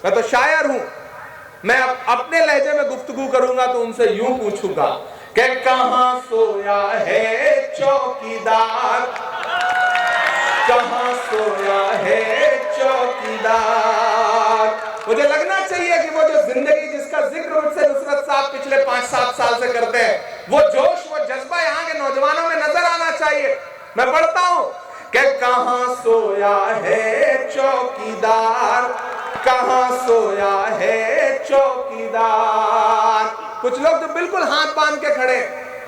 मैं तो शायर हूं। मैं अपने लहजे में गुफ्तगू करूंगा तो उनसे यूं पूछूंगा कि कहां सोया है चौकीदार, कहां सोया है चौकीदार। मुझे लगना चाहिए कि वो जो जिंदगी जिसका जिक्र मुझसे नुसरत साहब पिछले 5-7 साल से करते हैं, वो जोश वो जज्बा यहाँ के नौजवानों में नजर आना चाहिए। मैं पढ़ता हूं कि कहां सोया है चौकीदार, कहां सोया है चौकीदार। कुछ लोग तो बिल्कुल हाथ बांध के खड़े,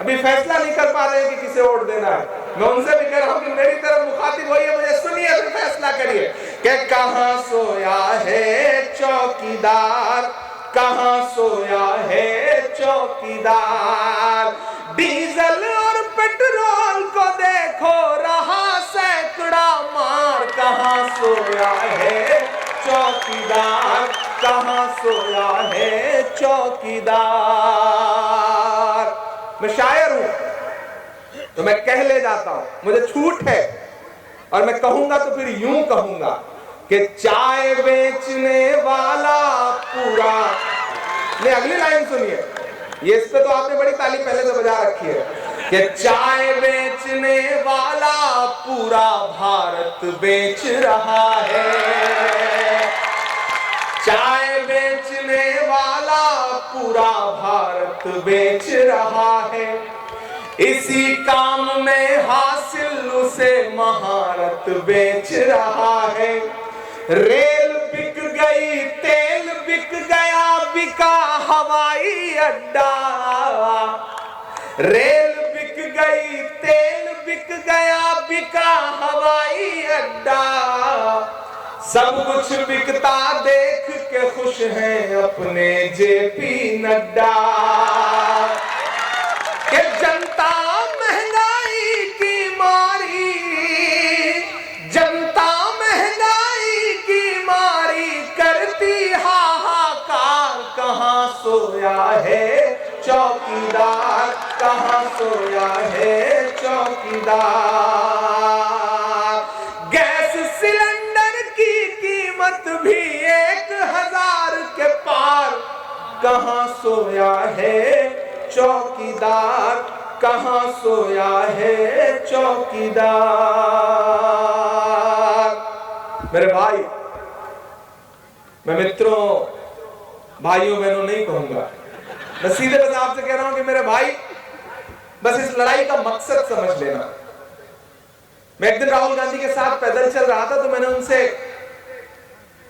अभी फैसला नहीं कर पा रहे हैं कि किसे वोट देना है। मैं उनसे भी कह रहा हूं कि मेरी तरफ मुखातिब होइए, मुझे सुनिए, फिर फैसला करिए कि कहां सोया है चौकीदार, कहां सोया है चौकीदार। डीजल और पेट्रोल को देखो रहा सैकड़ा मार, कहां सोया है चौकीदार, कहां सोया है चौकीदार। मैं शायर हूं तो मैं कह ले जाता हूं, मुझे छूट है, और मैं कहूंगा तो फिर यूं कहूंगा कि चाय बेचने वाला पूरा। नहीं, अगली लाइन सुनिए, ये इस पे तो आपने बड़ी ताली पहले से बजा रखी है कि चाय बेचने वाला पूरा भारत बेच रहा है, चाय बेचने वाला पूरा भारत बेच रहा है। इसी काम में हासिल उसे महारत बेच रहा है। रेल बिक गई, तेल बिक गया, बिका हवाई अड्डा। रेल बिक गई, तेल बिक गया, बिका हवाई अड्डा। सब कुछ बिकता देख के खुश हैं अपने जेपी नड्डा। कि जनता महंगाई की मारी, जनता महंगाई की मारी करती हाहाकार, कहां सोया है चौकीदार, कहां सोया है चौकीदार। गैस सिलेंडर की कीमत भी 1000 के पार, कहां सोया है चौकीदार, कहां सोया है चौकीदार। मेरे भाई, मैं मित्रों, भाइयों बहनों नहीं कहूंगा, मैं सीधे बस आपसे कह रहा हूं कि मेरे भाई, बस इस लड़ाई का मकसद समझ लेना। मैं एक दिन राहुल गांधी के साथ पैदल चल रहा था तो मैंने उनसे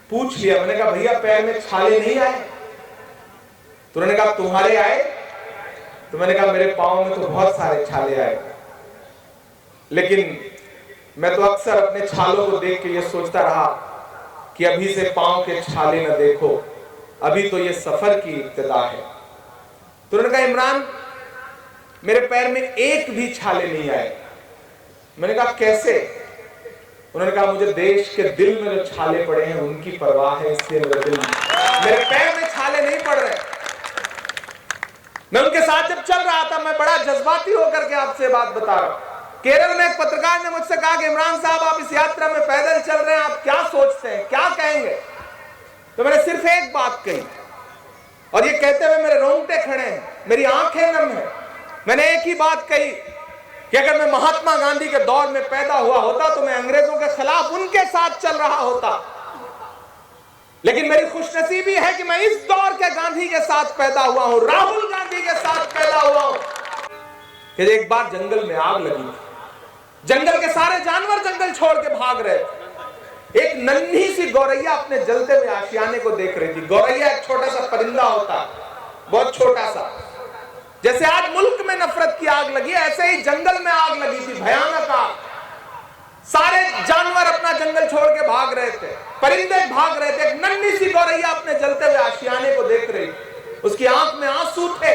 पूछ लिया, मैंने कहा भैया पैर में छाले नहीं आए? तो उन्होंने कहा तुम्हारे आए? तो मैंने कहा मेरे पांव में तो बहुत सारे छाले आए, लेकिन मैं तो अक्सर अपने छालों को देख के ये सोचता रहा कि अभी से पांव के छाले न देखो, अभी तो ये सफर की इब्तिदा है। तो उन्होंने कहा इमरान मेरे पैर में एक भी छाले नहीं आए। मैंने कहा कैसे? उन्होंने कहा मुझे देश के दिल में जो छाले पड़े हैं उनकी परवाह है, इसलिए मेरे पैर में छाले नहीं पड़ रहे। मैं उनके साथ जब चल रहा था, मैं बड़ा जज्बाती होकर के आपसे बात बता रहा हूं। केरल में एक पत्रकार ने मुझसे कहा कि इमरान साहब आप इस यात्रा में पैदल चल रहे हैं, आप क्या सोचते हैं, क्या कहेंगे? तो मैंने सिर्फ एक बात कही, और ये कहते हुए मेरे रोंगटे खड़े हैं, मेरी आंखें नम है। मैंने एक ही बात कही कि अगर मैं महात्मा गांधी के दौर में पैदा हुआ होता तो मैं अंग्रेजों के खिलाफ उनके साथ चल रहा होता, लेकिन मेरी खुशनसीबी है कि मैं इस दौर के गांधी के साथ पैदा हुआ हूं, राहुल गांधी के साथ पैदा हुआ हूं। कि एक बार जंगल में आग लगी, जंगल के सारे जानवर जंगल छोड़ के भाग रहे थे। एक नन्ही सी गौरैया अपने जलते हुए आशियाने को देख रही थी। गौरैया एक छोटा सा परिंदा होता, बहुत छोटा सा। जैसे आज मुल्क में नफरत की आग लगी, ऐसे ही जंगल में आग लगी थी, भयानक आग। सारे जानवर अपना जंगल छोड़ के भाग रहे थे, परिंदे भाग रहे थे। एक नन्ही सी गौरैया अपने जलते हुए आशियाने को देख रही, उसकी आंख में आंसू थे।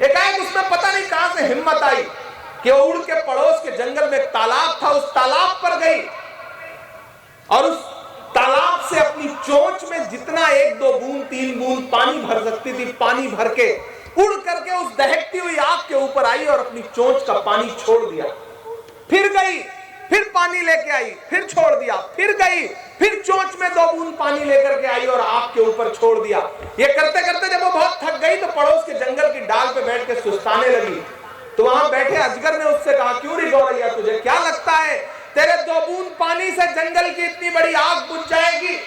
एकाएक उसमें पता नहीं कहां से हिम्मत आई कि वो उड़ के पड़ोस के जंगल में एक तालाब था, उस तालाब पर गई और उस तालाब से अपनी चोंच में जितना 1-2 बूंद 3 बूंद पानी भर सकती थी, पानी भर के उड़ करके उस दहकती हुई आग के ऊपर आई और अपनी चोंच का पानी छोड़ दिया। फिर गई, फिर पानी लेके आई, फिर छोड़ दिया, फिर गई, फिर चोंच में 2 बूंद पानी लेकर के आई और आग के ऊपर छोड़ दिया। ये करते करते जब वो बहुत थक गई तो पड़ोस के जंगल की डाल पे बैठ के सुस्ताने लगी। तो वहां बैठे अजगर ने उससे कहा, क्यों रे गौरैया, तुझे क्या लगता है तेरे 2 बूंद पानी से जंगल की इतनी बड़ी आग बुझ जाएगी?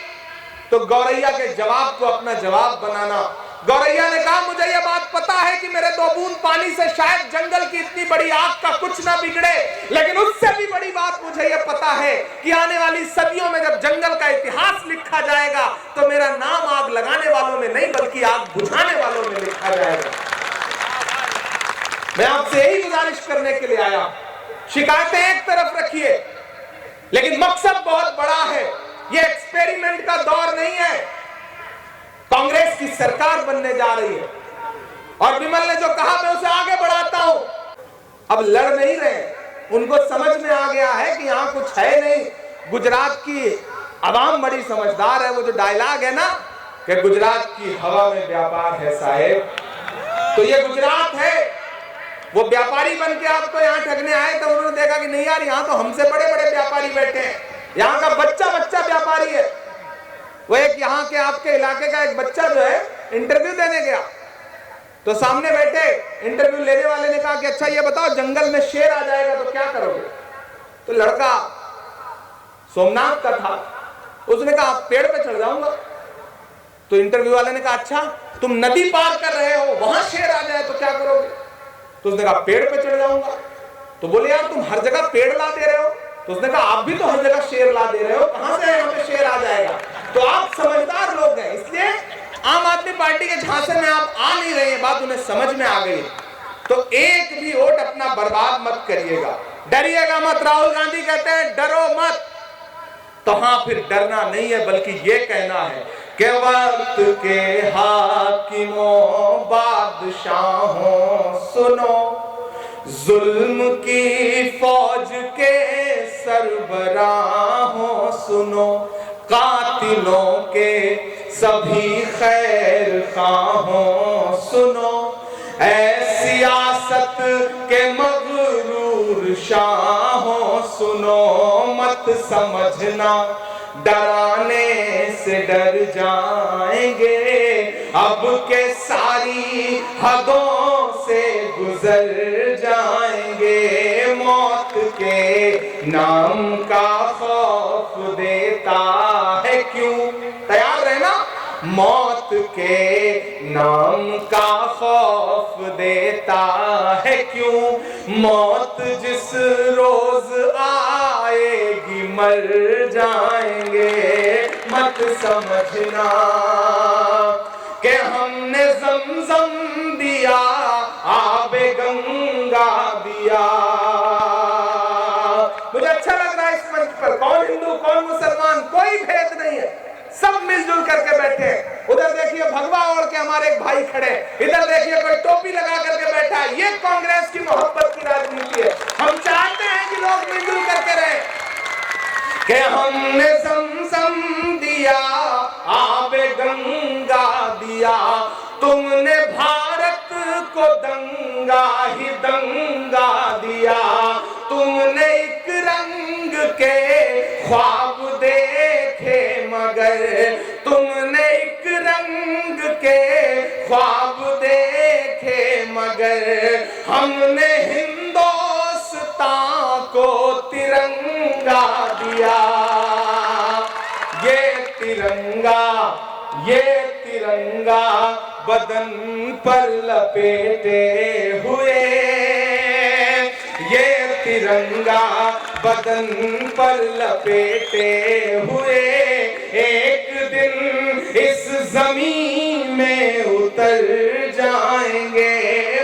तो गौरैया के जवाब को अपना जवाब बनाना। गौरैया ने कहा, मुझे यह बात पता है कि मेरे 2 बूंद पानी से शायद जंगल की इतनी बड़ी आग का कुछ ना बिगड़े, लेकिन उससे भी बड़ी बात मुझे यह पता है कि आने वाली सदियों में जब जंगल का इतिहास लिखा जाएगा तो मेरा नाम आग लगाने वालों में नहीं बल्कि आग बुझाने वालों में लिखा जाएगा। मैं आपसे यही गुजारिश करने के लिए आया। शिकायतें एक तरफ रखिए, लेकिन मकसद बहुत बड़ा है। यह एक्सपेरिमेंट का दौर नहीं है। कांग्रेस की सरकार बनने जा रही है और विमल ने जो कहा मैं उसे आगे बढ़ाता हूं। अब लड़ नहीं रहे, उनको समझ में आ गया है कि यहां कुछ है नहीं। गुजरात की आवाम बड़ी समझदार है। वो जो डायलॉग है ना कि गुजरात की हवा में व्यापार है साहेब, तो ये गुजरात है। वो व्यापारी बन के आपको यहाँ ठगने आए तो उन्होंने देखा कि नहीं यार, यहाँ तो हमसे बड़े बड़े व्यापारी बैठे हैं, यहाँ का बच्चा बच्चा व्यापारी है। वो एक यहाँ के आपके इलाके का एक बच्चा जो है इंटरव्यू देने गया, तो सामने बैठे इंटरव्यू लेने वाले ने कहा कि अच्छा ये बताओ, जंगल में शेर आ जाएगा तो क्या करोगे? तो लड़का सोमनाथ का था, उसने कहा पेड़ पे चढ़ जाऊंगा। तो इंटरव्यू वाले ने कहा अच्छा तुम नदी पार कर रहे हो, वहां शेर आ जाए तो क्या करोगे? तो उसने कहा पेड़ पे चढ़ जाऊंगा। तो बोले यार तुम हर जगह पेड़ ला दे रहे हो। तो उसने कहा आप भी तो हर जगह शेर ला दे रहे हो, कहां से यहाँ पे शेर आ जाएगा? तो आप समझदार लोग हैं, इसलिए आम आदमी पार्टी के झांसे में आप आ नहीं रहे हैं, बात उन्हें समझ में आ गई। तो एक भी वोट अपना बर्बाद मत करिएगा, डरिएगा मत। राहुल गांधी कहते हैं डरो मत, तो हाँ फिर डरना नहीं है बल्कि ये कहना है कि वक्त के हाकिमों बादशाहों सुनो, जुल्म की फौज के सरबराहों सुनो, कातिलों के सभी खैर खाहों सुनो, ऐ सियासत के मगरूर शाहों सुनो, मत समझना डराने से डर जाएंगे, अब के सारी हदों से गुजर जाएंगे, मौत के नाम का खौफ देता है क्यों? तैयार रहना। मौत के नाम का खौफ देता है क्यों? मौत जिस रोज आएगी मर जाएंगे, मत समझना कि हमने ज़मज़म दिया, आबे गंगा दिया। मुझे अच्छा लग रहा है इस मंच पर कौन हिंदू कौन मुसलमान कोई भेद नहीं है, सब मिलजुल करके बैठे हैं। उधर देखिए भगवा ओढ़ के हमारे एक भाई खड़े, इधर देखिए कोई टोपी लगा करके बैठा है। ये कांग्रेस की मोहब्बत की राजनीति है। हम चाहते हैं कि लोग मिलजुल करके रहें कि हमने ज़मज़म दिया, आबे गंगा दिया, तुमने भारत को दंगा ही दंगा दिया, तुमने एक रंग के ख्वाब देखे मगर, तुमने एक रंग के ख्वाब देखे मगर, हमने हिंदुस्तान को तिरंगा दिया। ये तिरंगा बदन पर लपेटे हुए, ये तिरंगा बदन पर लपेटे हुए, एक दिन इस जमीन में उतर जाएंगे,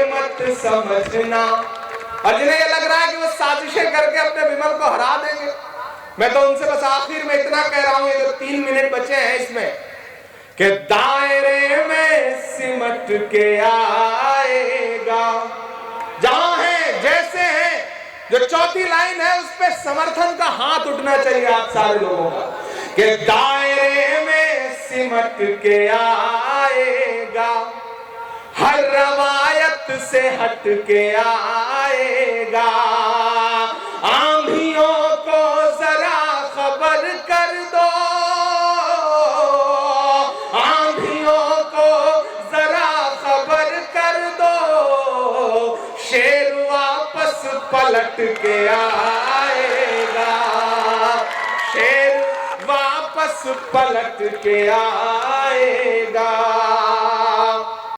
मत समझना। और जिन्हें ये लग रहा है कि वो साजिशें करके अपने विमल को हरा देंगे, मैं तो उनसे बस आखिर में इतना कह रहा हूं, ये जो 3 मिनट बचे हैं इसमें, कि दायरे में सिमट के आएगा, जहां है जैसे है। जो चौथी लाइन है उस पे समर्थन का हाथ उठना चाहिए आप सारे लोगों का, कि दायरे में सिमट के आएगा, हर रवायत से हट के आएगा, आंधियों को जरा खबर कर दो, पलट के आएगा, शेर वापस पलट के आएगा।